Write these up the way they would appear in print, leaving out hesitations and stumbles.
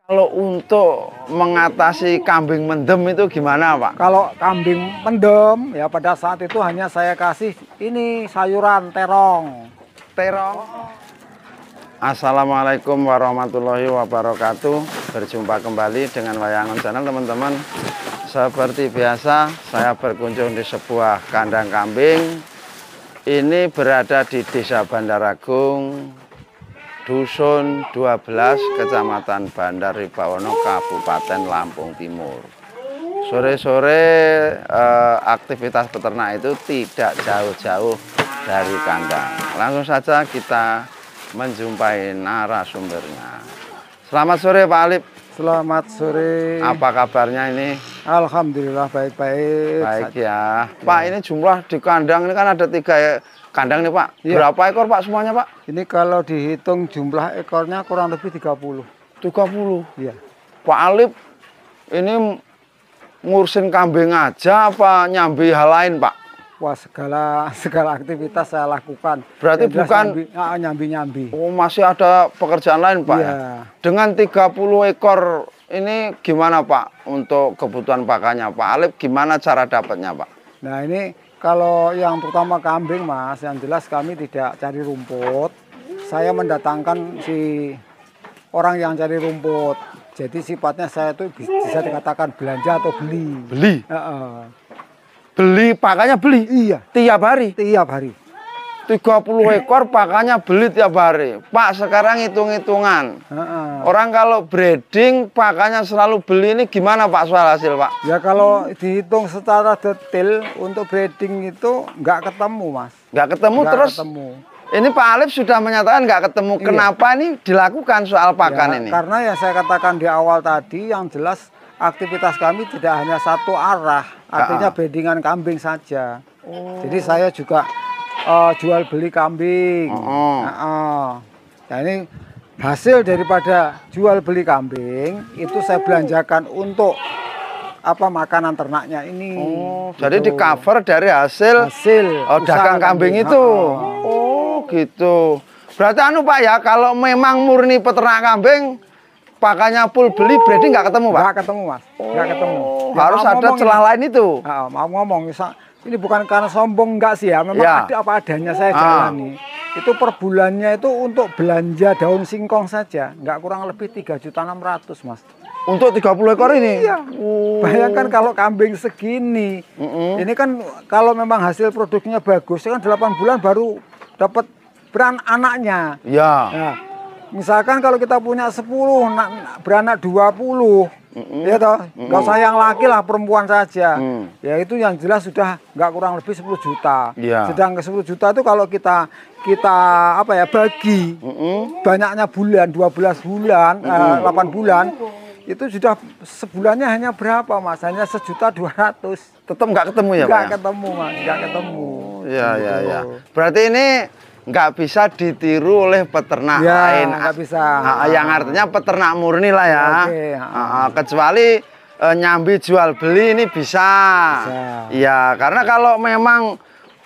Kalau untuk mengatasi kambing mendem itu gimana, Pak? Kalau kambing mendem ya pada saat itu hanya saya kasih ini sayuran terong. Terong. Assalamualaikum warahmatullahi wabarakatuh. Berjumpa kembali dengan Wayangon Channel, teman-teman. Seperti biasa, saya berkunjung di sebuah kandang kambing. Ini berada di Desa Bandaragung, Dusun 12, Kecamatan Bandar Ribawono, Kabupaten Lampung Timur. Sore-sore aktivitas peternak itu tidak jauh-jauh dari kandang. Langsung saja kita menjumpai narasumbernya. Selamat sore, Pak Alip. Selamat sore. Apa kabarnya ini? Alhamdulillah baik-baik. Baik ya. Pak, ini jumlah di kandang ini kan ada 3 kandang nih, Pak. Ya. Berapa ekor, Pak, semuanya, Pak? Ini kalau dihitung jumlah ekornya kurang lebih 30. 30. Iya. Pak Alip ini ngurusin kambing aja apa nyambi hal lain, Pak? Wah, segala aktivitas saya lakukan. Berarti Yang jelas bukan nyambi-nyambi. Oh, masih ada pekerjaan lain, Pak? Iya. Ya? Dengan 30 ekor ini gimana, Pak, untuk kebutuhan pakannya, Pak Alip? Gimana cara dapatnya, Pak? Nah, ini kalau yang pertama kambing, Mas, yang jelas kami tidak cari rumput. Saya mendatangkan si orang yang cari rumput. Jadi sifatnya saya itu bisa dikatakan belanja atau beli. Beli? Beli pakannya beli? Iya. Tiap hari? Tiap hari. 30 ekor pakannya beli tiap hari. Pak, sekarang hitung-hitungan. Orang kalau breeding pakannya selalu beli, ini gimana, Pak, soal hasil, Pak? Ya kalau dihitung secara detail untuk breeding itu nggak ketemu, Mas. Nggak ketemu, terus? Ketemu. Ini Pak Alip sudah menyatakan nggak ketemu. Iya. Kenapa ini dilakukan soal pakan Ya, ini? karena yang saya katakan di awal tadi, yang jelas aktivitas kami tidak hanya satu arah. Artinya breedingan kambing saja. Jadi saya juga jual beli kambing. Nah, ini hasil daripada jual beli kambing itu saya belanjakan untuk makanan ternaknya ini. Jadi di cover dari hasil dagang kambing itu. Oh, gitu. Berarti Pak ya, kalau memang murni peternak kambing pakannya full beli, breeding nggak ketemu, Pak? Nggak ketemu, Mas. Nggak ketemu. Ya, harus ada celah lain itu. Mau ngomong, ini bukan karena sombong, enggak sih ya. Memang ada apa adanya saya jalani. Itu per bulannya itu untuk belanja daun singkong saja. Nggak kurang lebih 3.600.000, Mas. Untuk 30 ekor ini? Iya. Bayangkan kalau kambing segini. Ini kan kalau memang hasil produknya bagus, kan 8 bulan baru dapat anaknya. Iya. Nah, misalkan kalau kita punya 10, beranak 20, ya toh, nggak usah yang laki lah, perempuan saja. Ya itu yang jelas sudah nggak kurang lebih 10 juta. Sedang ke 10 juta itu kalau kita bagi banyaknya bulan, 12 bulan, 8 bulan, itu sudah sebulannya hanya berapa, Mas? Hanya 1.200.000. Tetap nggak ketemu ya, Pak? Nggak ketemu, Mas, nggak ketemu. Iya, iya, iya. Berarti ini nggak bisa ditiru oleh peternak lain. Nggak bisa. Yang artinya peternak murni lah ya. Kecuali nyambi jual beli ini bisa. Iya, karena kalau memang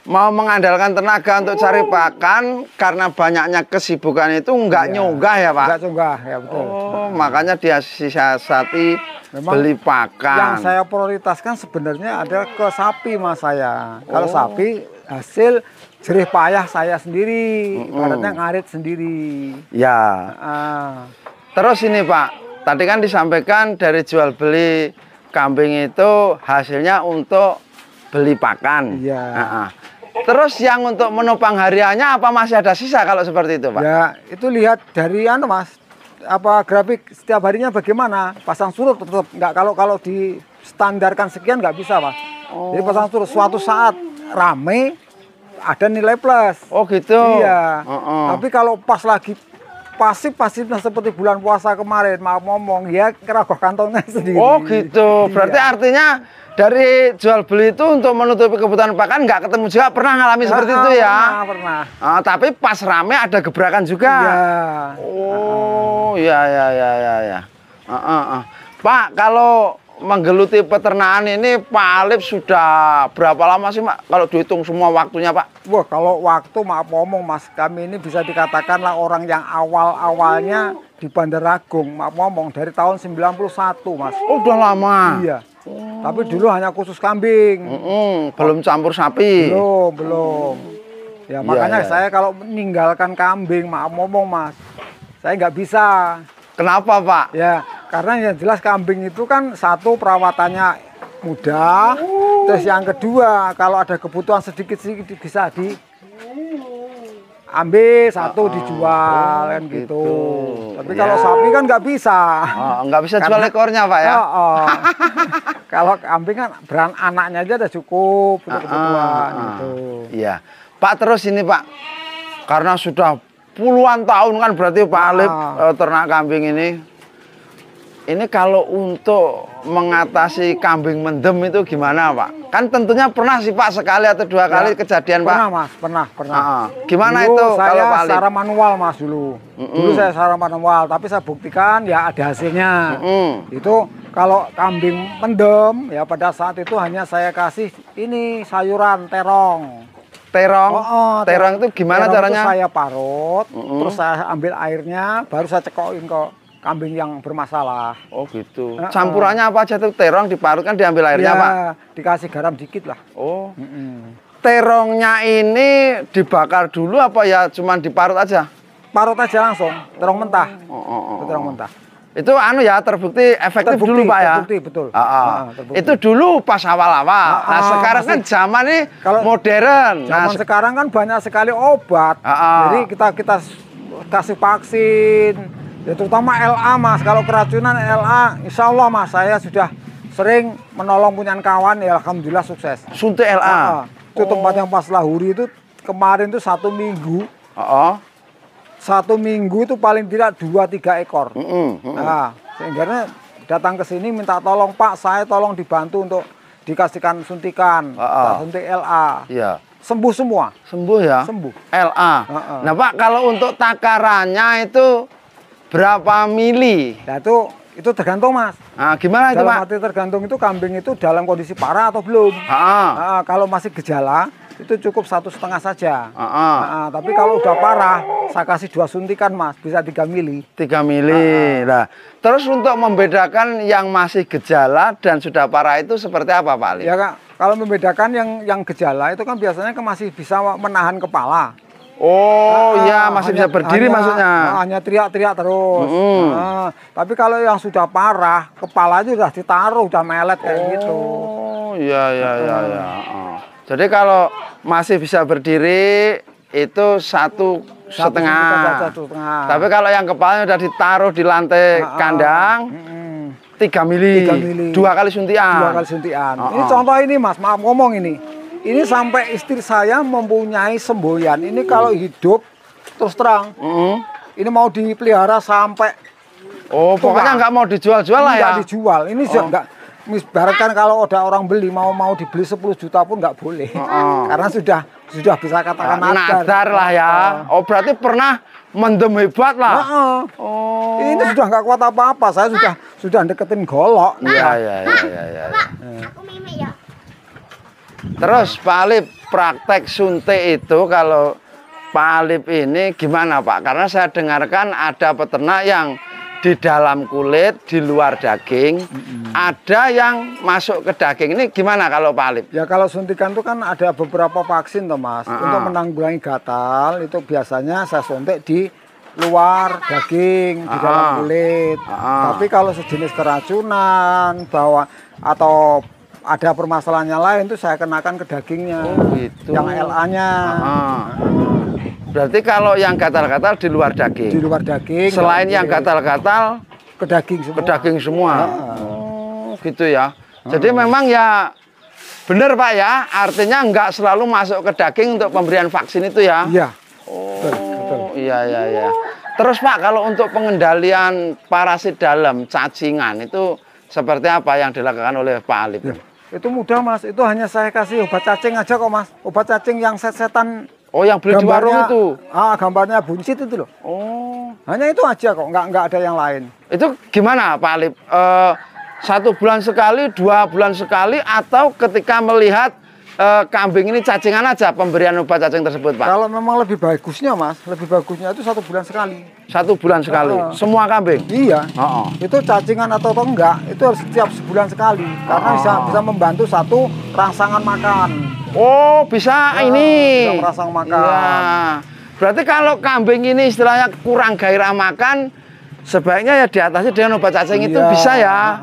mau mengandalkan tenaga untuk cari pakan, karena banyaknya kesibukan itu nggak nyunggah ya, Pak? Nggak nyunggah, ya betul. Makanya dia siasati beli pakan. Yang saya prioritaskan sebenarnya adalah ke sapi, Mas, saya. Kalau sapi hasil jerih payah saya sendiri, ibaratnya ngarit sendiri. Ya. Terus ini, Pak, tadi kan disampaikan dari jual beli kambing itu hasilnya untuk beli pakan. Iya. Terus yang untuk menopang hariannya apa masih ada sisa kalau seperti itu, Pak? Ya, itu lihat dari Mas, grafik setiap harinya bagaimana. Pasang surut tetap nggak, kalau di standarkan sekian nggak bisa, Mas. Jadi pasang surut suatu saat rame ada nilai plus. Oh, gitu. Iya. Tapi kalau pas lagi pasif-pasifnya seperti bulan puasa kemarin, mau ngomong ya keragoh kantongnya sendiri. Oh, gitu. Berarti artinya dari jual beli itu untuk menutupi kebutuhan pakan nggak ketemu juga, pernah ngalami seperti itu ya? Pernah. Tapi pas rame ada gebrakan juga. Iya. Oh, ya. Pak, kalau menggeluti peternakan ini Pak Alip sudah berapa lama sih Pak? Kalau dihitung semua waktunya Pak? Wah, kalau waktu maaf ngomong Mas, kami ini bisa dikatakanlah orang yang awal-awalnya di Bandar Agung, maaf ngomong dari tahun 91 Mas. Oh, udah lama. Iya. Tapi dulu hanya khusus kambing. Belum campur sapi. Belum. Ya makanya saya kalau meninggalkan kambing, maaf ngomong Mas, saya nggak bisa. Kenapa Pak? Ya, karena yang jelas kambing itu kan satu perawatannya mudah, terus yang kedua kalau ada kebutuhan sedikit-sedikit bisa diambil satu dijual kan gitu. Tapi kalau sapi kan nggak bisa. Nggak bisa jual ekornya Pak ya? Kalau kambing kan anaknya aja udah cukup untuk kebutuhan gitu. Iya. Pak terus ini Pak, karena sudah puluhan tahun kan berarti Pak Alip ternak kambing ini. Ini kalau untuk mengatasi kambing mendem itu gimana Pak? Kan tentunya pernah sih Pak sekali atau dua kali kejadian Pak? Pernah Mas, pernah. Gimana dulu itu saya kalau Pak Alip? secara manual Mas dulu. Dulu saya secara manual, tapi saya buktikan ya ada hasilnya. Itu kalau kambing mendem ya pada saat itu hanya saya kasih ini sayuran terong. Terong itu gimana caranya? Itu saya parut, terus saya ambil airnya, baru saya cekokin ke kambing yang bermasalah. Oh gitu. Campurannya apa aja tuh? Terong diparut kan diambil airnya ya, Pak? Dikasih garam dikit lah. Oh. Terongnya ini dibakar dulu apa ya cuman diparut aja? Parut aja langsung, terong mentah. Terong mentah. Itu ya terbukti efektif dulu Pak ya? Terbukti, betul. Terbukti. Itu dulu pas awal-awal. Nah sekarang kan zaman ini kalau modern. Zaman sekarang kan banyak sekali obat. Jadi kita kasih vaksin. Ya terutama LA Mas. Kalau keracunan LA, insya Allah Mas saya sudah sering menolong punya kawan. Ya alhamdulillah sukses. Suntik LA? Itu tempat yang pas lahuri itu kemarin itu 1 minggu. 1 minggu itu paling tidak 2-3 ekor. Nah, sehingga datang ke sini minta tolong Pak, saya tolong dibantu untuk dikasihkan suntikan, suntik LA. Iya. Sembuh semua. Sembuh ya? Sembuh. LA. Nah Pak, kalau untuk takarannya itu berapa mili? Nah itu tergantung Mas. Nah, gimana itu Pak? Dalam arti tergantung itu kambing itu dalam kondisi parah atau belum. Kalau masih gejala itu cukup 1,5 saja. Tapi kalau udah parah, saya kasih 2 suntikan Mas, bisa 3 mili. 3 mili. Nah, terus untuk membedakan yang masih gejala dan sudah parah itu seperti apa Pak Ali? Ya Kak, kalau membedakan yang gejala itu kan biasanya masih bisa menahan kepala. Oh ya, masih bisa berdiri maksudnya. Hanya teriak-teriak terus. Tapi kalau yang sudah parah, kepalanya sudah ditaruh, udah melet kayak gitu. Oh iya. Jadi kalau masih bisa berdiri itu 1,5. Tapi kalau yang kepalanya udah ditaruh di lantai kandang 3 mili. 2 kali suntian. 2 kali suntian. Ini contoh ini Mas, maaf ngomong ini. Ini sampai istri saya mempunyai semboyan. Ini kalau hidup terus terang. Ini mau dipelihara sampai pokoknya nggak mau dijual-jual lah ya. Nggak dijual. Ini enggak. Ibaratkan kalau ada orang beli mau dibeli 10 juta pun nggak boleh. Karena sudah bisa katakan nadar lah ya. Berarti pernah mendem hebat lah. Ini sudah nggak kuat apa-apa. Saya sudah deketin golok. Iya. Aku mimik ya. Terus Pak Alip praktek suntik itu kalau Pak Alip ini gimana Pak? Karena saya dengarkan ada peternak yang di dalam kulit, di luar daging, ada yang masuk ke daging. Ini gimana kalau Pak Alip? Ya kalau suntikan itu kan ada beberapa vaksin toh Mas. Untuk menanggulangi gatal itu biasanya saya suntik di luar daging, di dalam kulit. Tapi kalau sejenis keracunan atau ada permasalahannya lain itu saya kenakan ke dagingnya. Gitu. Yang LA-nya. Berarti kalau yang gatal-gatal di luar daging. Di luar daging. Selain yang gatal-gatal ke daging semua. Ke daging semua. Gitu ya. Jadi memang ya benar Pak ya. Artinya nggak selalu masuk ke daging untuk pemberian vaksin itu ya. Iya. Betul. Iya. Terus Pak, kalau untuk pengendalian parasit dalam cacingan itu seperti apa yang dilakukan oleh Pak Alip? Ya, itu mudah Mas. Itu hanya saya kasih obat cacing aja kok Mas. Obat cacing yang set-setan. Oh, yang beli di warung itu? Gambarnya buncit itu loh. Hanya itu aja kok, nggak ada yang lain. Itu gimana Pak Alip? 1 bulan sekali, 2 bulan sekali, atau ketika melihat kambing ini cacingan aja pemberian obat cacing tersebut, Pak? Kalau memang lebih bagusnya, Mas, lebih bagusnya itu 1 bulan sekali. 1 bulan sekali, semua kambing? Iya. Itu cacingan atau enggak, itu harus setiap sebulan sekali, karena bisa membantu satu rangsangan makan. Oh, bisa ini. Bisa merangsang makan. Ya. Berarti kalau kambing ini istilahnya kurang gairah makan, sebaiknya ya diatasi dengan obat cacing itu bisa ya?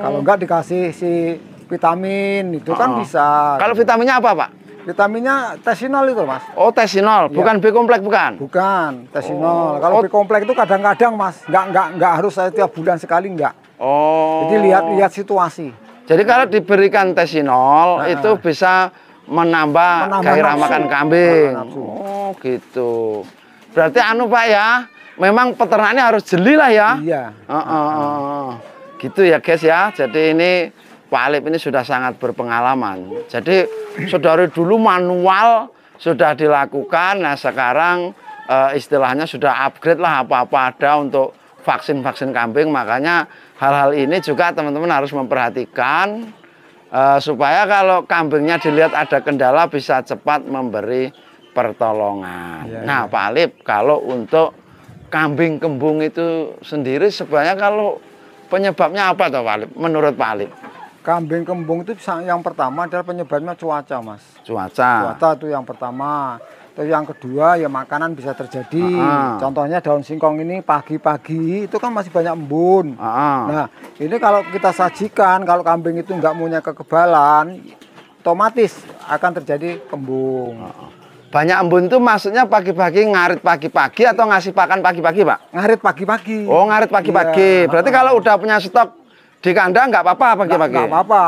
Kalau enggak dikasih si vitamin itu kan bisa. Kalau vitaminnya apa, Pak? Vitaminnya tesinol itu, Mas. Oh, tesinol, bukan B kompleks bukan? Bukan, tesinol. Kalau B kompleks itu kadang-kadang, Mas, enggak harus setiap bulan sekali enggak. Oh. Jadi lihat situasi. Jadi kalau diberikan tesinol itu bisa menambah gairah makan kambing. Oh, gitu. Berarti anu, Pak ya, memang peternaknya harus jeli lah ya. Iya. Gitu ya, guys ya. Jadi ini Pak Alip ini sudah sangat berpengalaman. Jadi saudari dulu manual sudah dilakukan, nah sekarang istilahnya sudah upgrade lah, apa-apa ada untuk vaksin-vaksin kambing. Makanya hal-hal ini juga teman-teman harus memperhatikan supaya kalau kambingnya dilihat ada kendala bisa cepat memberi pertolongan. Nah, Pak Alip, kalau untuk kambing kembung itu sendiri sebenarnya kalau penyebabnya apa toh, Pak Alip? Menurut Pak Alip? Kambing kembung itu yang pertama adalah penyebabnya cuaca, Mas. Cuaca itu yang pertama. Terus yang kedua ya makanan bisa terjadi. Contohnya daun singkong ini pagi-pagi itu kan masih banyak embun. Nah, ini kalau kita sajikan, kalau kambing itu nggak punya kekebalan, otomatis akan terjadi kembung. Banyak embun itu maksudnya pagi-pagi ngarit pagi-pagi atau ngasih pakan pagi-pagi, Pak? Ngarit pagi-pagi. Oh, ngarit pagi-pagi. Berarti kalau udah punya stok di kandang nggak apa-apa pagi-pagi? Nggak apa-apa.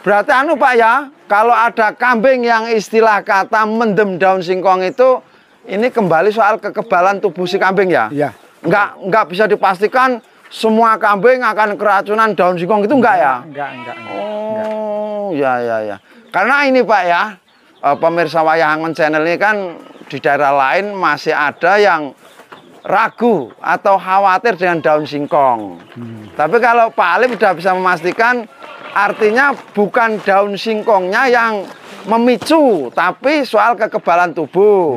Berarti anu, Pak ya, kalau ada kambing yang istilah kata mendem daun singkong itu, ini kembali soal kekebalan tubuh si kambing ya? Iya. Nggak bisa dipastikan semua kambing akan keracunan daun singkong itu enggak ya? Enggak. Oh, ya. Karena ini, Pak ya, pemirsa Wayangan Channel ini kan di daerah lain masih ada yang ragu atau khawatir dengan daun singkong. Tapi kalau Pak Alip sudah bisa memastikan, artinya bukan daun singkongnya yang memicu, tapi soal kekebalan tubuh.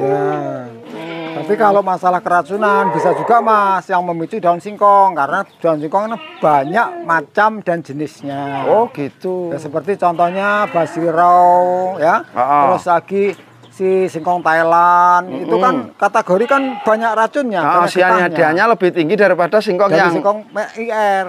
Tapi kalau masalah keracunan bisa juga, Mas, yang memicu daun singkong, karena daun singkong banyak macam dan jenisnya. Oh, gitu. Ya, seperti contohnya basirau ya. Terus lagi si singkong Thailand itu kan kategori kan banyak racunnya. Sianidanya lebih tinggi daripada singkong yang singkong MIR.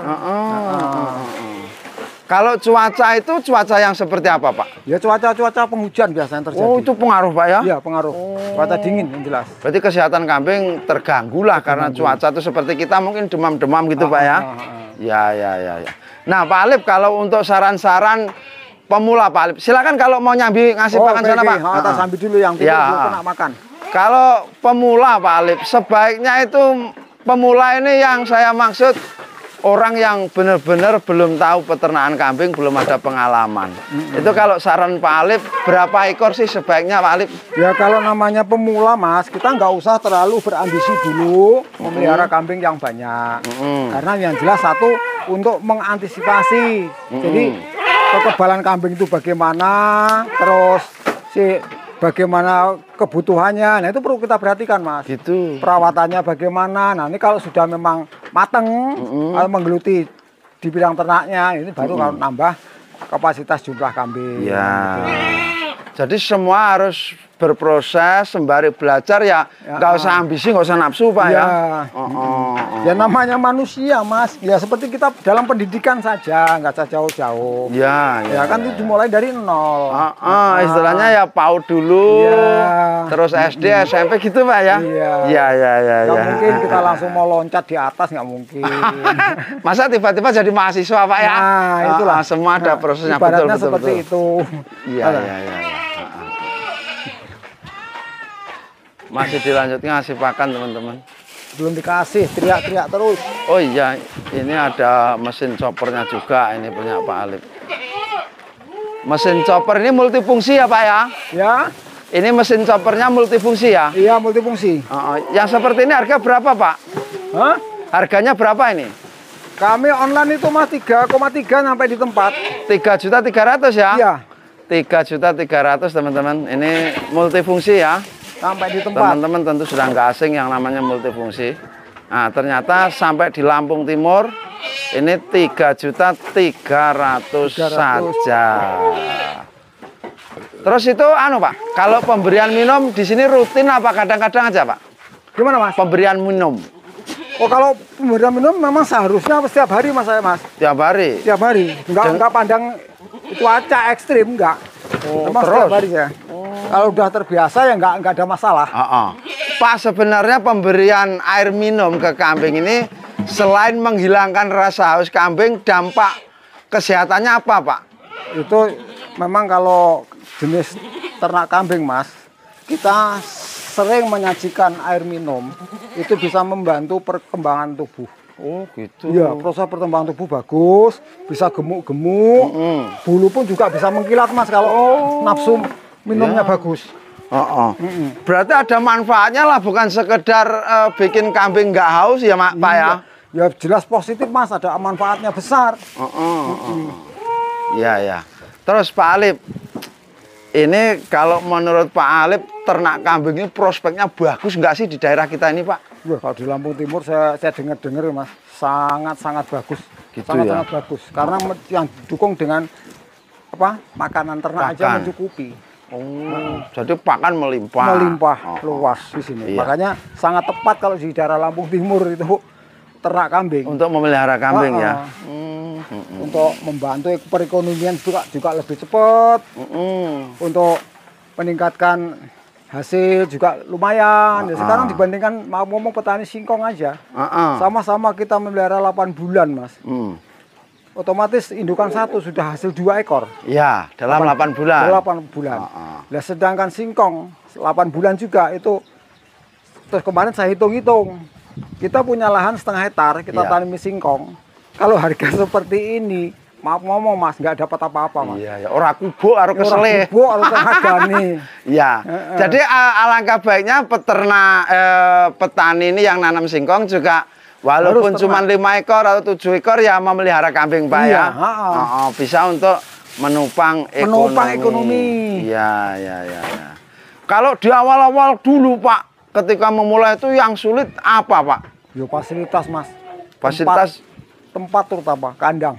Kalau cuaca itu cuaca yang seperti apa, Pak? Ya cuaca penghujan biasanya terjadi. Oh, itu pengaruh, Pak ya? Iya, pengaruh. Cuaca dingin yang jelas. Berarti kesehatan kambing terganggu lah karena cuaca itu seperti kita mungkin demam-demam gitu, Pak ya? Ya. Nah, Pak Alip, kalau untuk saran-saran pemula, Pak Alip, silakan kalau mau nyambi ngasih pakan sana, Pak. Kita sambil dulu yang belum kena makan. Kalau pemula, Pak Alip, sebaiknya itu pemula ini yang saya maksud orang yang benar-benar belum tahu peternakan kambing, belum ada pengalaman. Itu kalau saran Pak Alip, berapa ekor sih sebaiknya, Pak Alip? Ya kalau namanya pemula, Mas, kita nggak usah terlalu berambisi dulu memelihara kambing yang banyak. Karena yang jelas satu, untuk mengantisipasi. Jadi kekebalan kambing itu bagaimana, terus bagaimana kebutuhannya, nah itu perlu kita perhatikan, Mas. Gitu. Perawatannya bagaimana. Nah ini kalau sudah memang mateng, kalau menggeluti di bidang ternaknya, ini baru kalau nambah kapasitas jumlah kambing. Ya. Jadi semua harus berproses sembari belajar ya, nggak usah ambisi, nggak usah nafsu, Pak ya. Ya namanya manusia, Mas. Ya seperti kita dalam pendidikan saja, nggak usah jauh-jauh. Ya kan itu dimulai dari nol. Istilahnya ya PAUD dulu, terus SD, SMP gitu, Pak ya. Iya. Nggak mungkin kita langsung mau loncat di atas, nggak mungkin. Masa tiba-tiba jadi mahasiswa, Pak ya? Nah, itulah. Semua ada prosesnya, ibaratnya seperti itu. Iya. Masih dilanjutkan ngasih pakan, teman-teman. Belum dikasih, teriak-teriak terus. Oh iya, ini ada mesin choppernya juga, ini punya Pak Alip. Mesin chopper ini multifungsi ya, Pak ya? Ya. Ini mesin choppernya multifungsi ya? Iya, multifungsi. Yang seperti ini harga berapa, Pak? Hah? Harganya berapa ini? Kami online itu Mas 3,3 sampai di tempat. 3.300.000 ya? Iya. 3.300.000 teman-teman. Ini multifungsi ya. Sampai di tempat. Teman-teman tentu sudah nggak asing yang namanya multifungsi. Nah, ternyata sampai di Lampung Timur ini 3.300.000 saja. Terus itu anu Pak, kalau pemberian minum di sini rutin apa kadang-kadang aja Pak? Gimana Mas? Pemberian minum. Oh kalau pemberian minum memang seharusnya setiap hari Mas saya Mas. Tiap hari. Tiap hari. Enggak pandang cuaca ekstrim enggak. Memang terus? setiap hari ya. Kalau udah terbiasa ya enggak ada masalah. Pak, sebenarnya pemberian air minum ke kambing ini selain menghilangkan rasa haus kambing, dampak kesehatannya apa Pak? Itu memang kalau jenis ternak kambing Mas, kita sering menyajikan air minum itu bisa membantu perkembangan tubuh. Oh gitu. Iya, proses perkembangan tubuh bagus, bisa gemuk-gemuk, bulu pun juga bisa mengkilat Mas kalau nafsu minumnya bagus. Berarti ada manfaatnya lah, bukan sekedar bikin kambing nggak haus ya Pak ya? Ya jelas positif Mas, ada manfaatnya besar. Iya ya. Terus Pak Alip, ini kalau menurut Pak Alip ternak kambing ini prospeknya bagus nggak sih di daerah kita ini Pak? Wah, kalau di Lampung Timur saya dengar Mas, sangat bagus. Gitu sangat bagus. Karena yang didukung dengan apa? Makanan ternak aja mencukupi. Jadi pakan melimpah. Melimpah luas di sini. Iya. Makanya sangat tepat kalau di daerah Lampung Timur itu ternak kambing. Untuk memelihara kambing ya. Untuk membantu perekonomian juga lebih cepat. Untuk meningkatkan hasil juga lumayan. Ya, sekarang dibandingkan mau ngomong petani singkong aja, sama-sama kita memelihara 8 bulan Mas. Otomatis indukan satu sudah hasil 2 ekor. Ya, dalam 8 bulan. 8 bulan. Nah, sedangkan singkong 8 bulan juga itu. Terus kemarin saya hitung-hitung, kita punya lahan 1/2 hektar, kita tanami singkong. Kalau harga seperti ini, maaf ngomong Mas, nggak dapat apa-apa Mas. Iya, ya. Ora kubo, ora kesele. Ora kubo, ora tenagane. Iya. Jadi alangkah baiknya peternak petani ini yang nanam singkong juga walaupun cuma 5 ekor atau 7 ekor ya memelihara kambing Pak ya. Bisa untuk menopang ekonomi. Iya. Kalau di awal-awal dulu Pak, ketika memulai itu yang sulit apa Pak? Yo fasilitas Mas. Fasilitas tempat terutama kandang.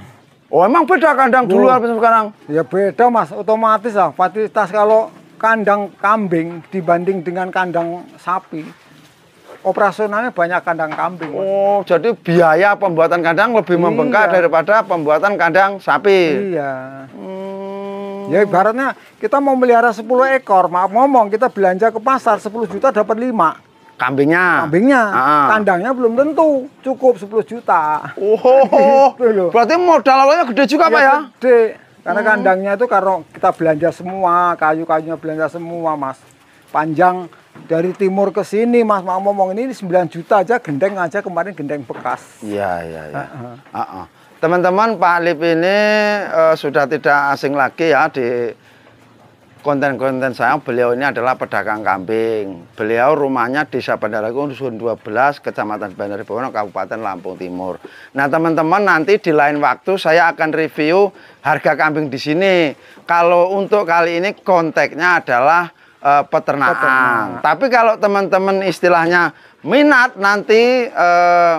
Oh emang beda kandang dulu apa sekarang? Ya beda Mas, otomatis lah fasilitas kalau kandang kambing dibanding dengan kandang sapi. Operasionalnya banyak kandang kambing. Mas. Oh, jadi biaya pembuatan kandang lebih membengkak daripada pembuatan kandang sapi. Iya. Ya ibaratnya kita mau melihara 10 ekor, maaf ngomong kita belanja ke pasar 10 juta dapat 5. Kambingnya? Kandangnya belum tentu cukup 10 juta. Oh, gitu berarti modal awalnya gede juga Pak ya? Gede, karena kandangnya itu kalau kita belanja semua, kayu-kayunya belanja semua Mas. Panjang dari timur ke sini Mas, mau ngomong ini 9 juta aja, gendeng aja kemarin gendeng bekas. Iya. Teman-teman, Pak Alip ini sudah tidak asing lagi ya di konten-konten saya. Beliau ini adalah pedagang kambing. Beliau rumahnya di Desa Bandaragung, Dusun 12, Kecamatan Bandarbono, Kabupaten Lampung Timur. Nah, teman-teman nanti di lain waktu saya akan review harga kambing di sini. Kalau untuk kali ini konteksnya adalah peternakan. Tapi kalau teman-teman istilahnya minat nanti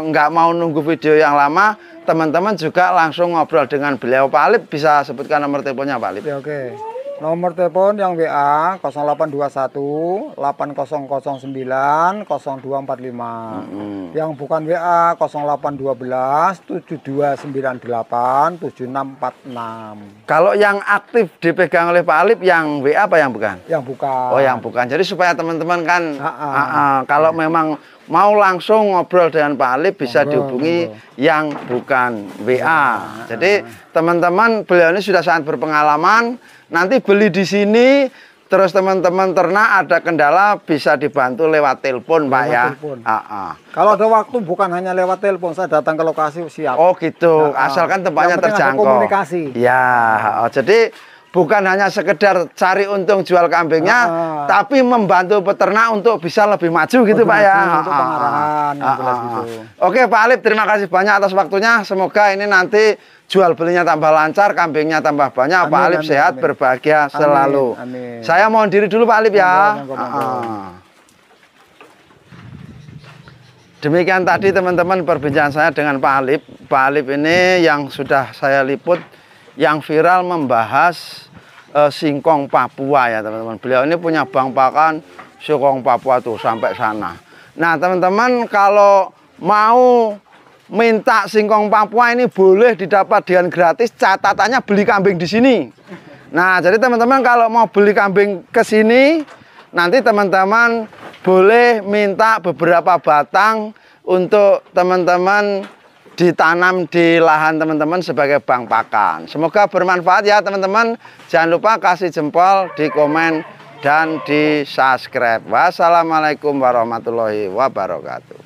nggak mau nunggu video yang lama, teman-teman juga langsung ngobrol dengan beliau. Pak Alip bisa sebutkan nomor teleponnya Pak Alip? Ya, oke. Nomor telepon yang WA 0821 8009 0245. Yang bukan WA 0812 7298 7646. Kalau yang aktif dipegang oleh Pak Alip yang WA apa yang bukan? Yang bukan. Oh, yang bukan. Jadi supaya teman-teman kan kalau memang mau langsung ngobrol dengan Pak Alip bisa dihubungi yang bukan WA. Jadi teman-teman, beliau ini sudah sangat berpengalaman. Nanti beli di sini, terus teman-teman ternak ada kendala bisa dibantu lewat telepon Pak ya. Kalau ada waktu bukan hanya lewat telepon, saya datang ke lokasi siap. Oh gitu, asalkan tempatnya terjangkau. Komunikasi. Ya, jadi bukan hanya sekedar cari untung jual kambingnya, tapi membantu peternak untuk bisa lebih maju gitu Pak ya. Untuk pengarahan. Gitu. Oke Pak Alip, terima kasih banyak atas waktunya. Semoga ini nanti jual belinya tambah lancar, kambingnya tambah banyak. Pak Alip sehat, berbahagia selalu. Saya mohon diri dulu Pak Alip ya. Demikian tadi teman-teman perbincangan saya dengan Pak Alip. Pak Alip ini yang sudah saya liput, yang viral membahas singkong Papua ya teman-teman. Beliau ini punya bank pakan singkong Papua tuh sampai sana. Nah teman-teman, kalau mau minta singkong Papua ini boleh didapat dengan gratis. Catatannya beli kambing di sini. Nah jadi teman-teman kalau mau beli kambing ke sini, nanti teman-teman boleh minta beberapa batang untuk teman-teman ditanam di lahan teman-teman sebagai bank pakan. Semoga bermanfaat ya teman-teman. Jangan lupa kasih jempol, di komen, dan di subscribe. Wassalamualaikum warahmatullahi wabarakatuh.